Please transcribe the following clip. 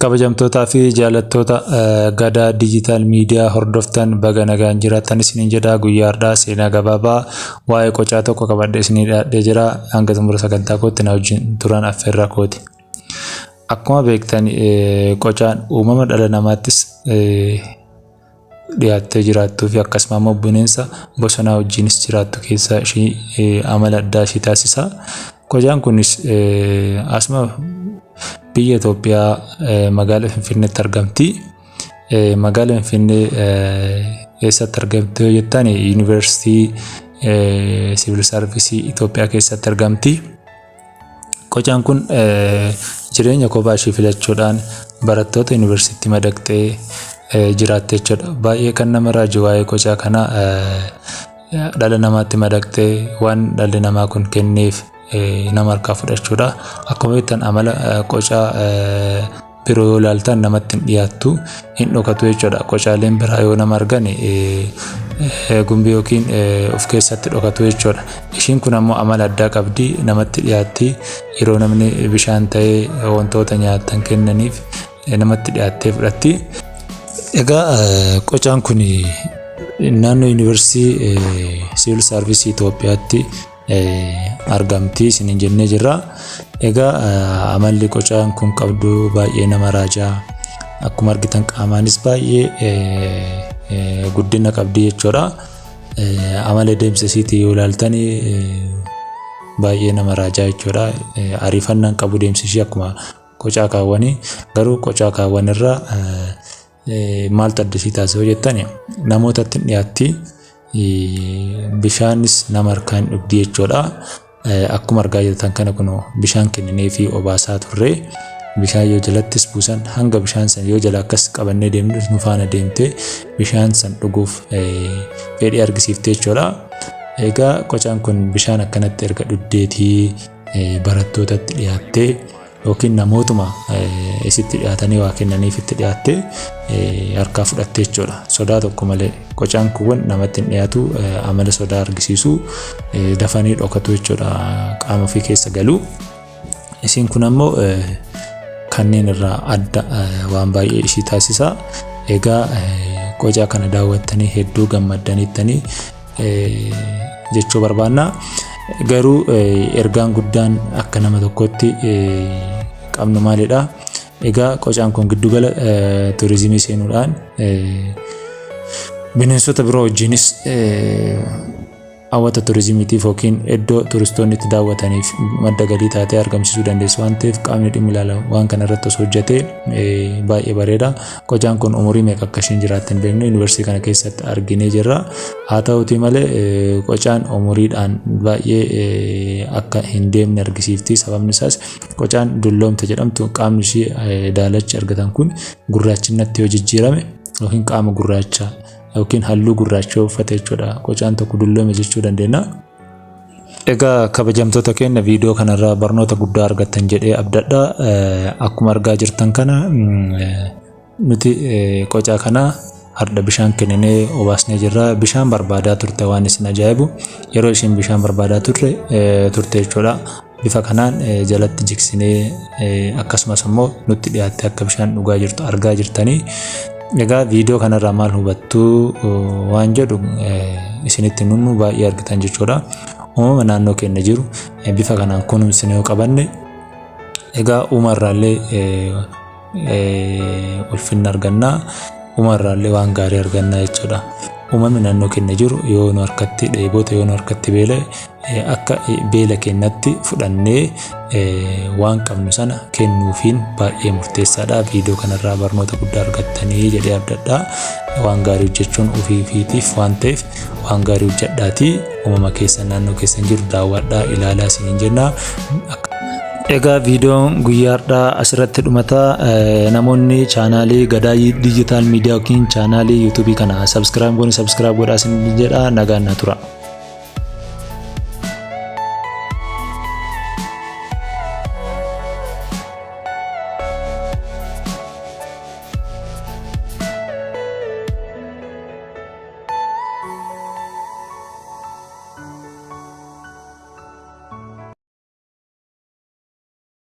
Kabajamtootaa fi jaalattoota gadaa digital miidiyaa hordoftan baga nagaan jiraatan isiniin jedha. Guyyaa har'aa seenaa gabaabaa waa'ee qocaa tokko qabadhee isinii dhiyaadhee jira. Hanga xumura sagantaa kootti na wajjin turan affeerraa kooti. Akkuma beektan qocaan uumama dhala namaattis dhiyaattee jiraattuu fi akkasuma immoo bineensa bosonaa wajjinis jiraattu keessaa ishii amala addaa ishii taasisa. Qocaan kunis asuma biyya Itoophiyaa magaalaa Finfinneetti argamti. Magaalaa Finfinnee eessatti argamti yoo jettan Yuunivarsiitii Siivil Saarvisii Itoophiyaa keessatti argamti. Qocaan kun jireenya kophaa ishee filachuudhaan barattoota yuunivarsiitii madaqxee jiraatte jechuudha. Baay'ee kan nama raaju waa'ee qocaa kana dhala namaatti madaqxee waan dhalli namaa kun kenneef nama harkaa fudhachuudha. Akkuma beektan amala qocaa biroo yoo ilaaltan namatti hin dhiyaattu, hin dhokatu jechuudha. Qocaaleen biraa yoo nama argan gumbii yookiin of keessatti dhokatu jechuudha. Ishiin kun ammoo amala addaa qabdi, namatti dhiyaatti. Yeroo namni bishaan ta'ee wantoota nyaatan kennaniif namatti dhiyaattee fudhatti. Egaa qocaan kun naannoo Yuunivarsiitii Siivil Saarvisii Itoophiyaatti argamti isiniin jennee jirra. Egaa amalli qocaan kun qabdu baay'ee nama raajaa. Akkuma argitan qaamaanis baay'ee guddina qabdi jechuudha. Amala deemsa isiitii yoo ilaaltan baay'ee nama raajaa jechuudha. Ariifannaan qabu deemsi ishii akkuma qocaa kaawwanii. Garuu qocaa kaawwan irraa maaltu adda ishii taasisa jettan namootatti hin dhiyaatti. Bishaanis nama harkaan dhugdi jechuudha. Akkuma argaa jirtan kana kun bishaan kenninee fi obaasaa turre. Bishaan yoo jalattis buusan hanga bishaan san yoo jala akkas qabannee deemnu nu faana deemtee bishaan san dhuguuf fedhii argisiiftee jechuudha. Egaa qocaan kun bishaan akkanatti erga dhugdeetii barattootatti dhiyaattee yookiin namootuma isitti dhiyaatanii waa kennaniif itti dhiyaattee harkaa fudhattee jechuudha. Sodaa tokko malee qocaan kun namatti hin dhiyaatu, amala sodaa argisiisu, dafanii dhokatu jechuudha qaama ofii keessa galu. Isiin kun ammoo kanneen irraa adda waan baay'ee ishii taasisa. Egaa qocaa kana daawwattanii hedduu gammaddaniittanii jechuu barbaanna. Garuu ergaan guddaan akka nama tokkotti qabnu maalidha? Egaa qocaan kun giddugala turizimii seenuudhaan bineensota biroo wajjinis hawwata turizimiitiif yookiin iddoo turistoonni itti daawwataniif madda galii taatee argamsiisuu dandeessu waan ta'eef qaamni dhimmi ilaalamu waan kana irratti osoo hojjetee baay'ee bareeda. Qocaan kun umurii meeqa akka isheen jiraattu hin beeknu, yuunivarsiitii kana keessatti arginee jirra. Haa ta'uutii malee qocaan umuriidhaan baay'ee akka hin deemne argisiifti. Sababni isaas qocaan dulloomte jedhamtu qaamni ishee daalacha argatan kun gurraachinatti yoo jijjiirame yookiin qaama gurraacha yookiin halluu gurraacha uffate jechuudha. Qocaan tokko dulloome jechuu dandeenya. Egaa kabajamtoota keenya viidiyoo kanarraa barnoota guddaa argattan jedhee abdadha. Akkuma argaa jirtan kana nuti qocaa kana harda bishaan kenninee obaasnee jirra. Bishaan barbaadaa turte waan isin ajaa'ibu. Yeroo isheen bishaan barbaadaa turte jechuudha. Bifa kanaan jalatti jigsinee akkasumas immoo nutti dhiyaattee akka bishaan dhugaa jirtu argaa jirtanii. Egaa viidiyoo kanarraa maal hubattu waan jedhu isinitti nunnu baay'ee argitan jechuudha. Uumama naannoo keenya jiru bifa kanaan kunuunsinee yoo qabanne egaa uumarraallee ulfinna argannaa, uumarraallee waan gaarii argannaa jechuudha. Uumamni naannoo keenya jiru yoo nu harkatti dheeboota yoo nu harkatti beela akka beela keenyatti fudhannee waan qabnu sana kennuufiin baay'ee murteessaadha. Viidiyoo kanarraa barnoota guddaa argattanii jedhee abdadha. Waan gaarii hojjechuun ofiifiitiif waan ta'eef waan gaarii hojjedhaatii uumama keessan naannoo keessan jiru daawwadhaa, ilaalaa isiniin jenna. Egaa viidiyoon guyyaa har'aa asirratti dhumata. Namoonni chaanaalii Gadaa Digital Miidiyaa yookiin chaanaalii YouTube kana subscribe godhaa isiniin jedha. Nagaan na tura.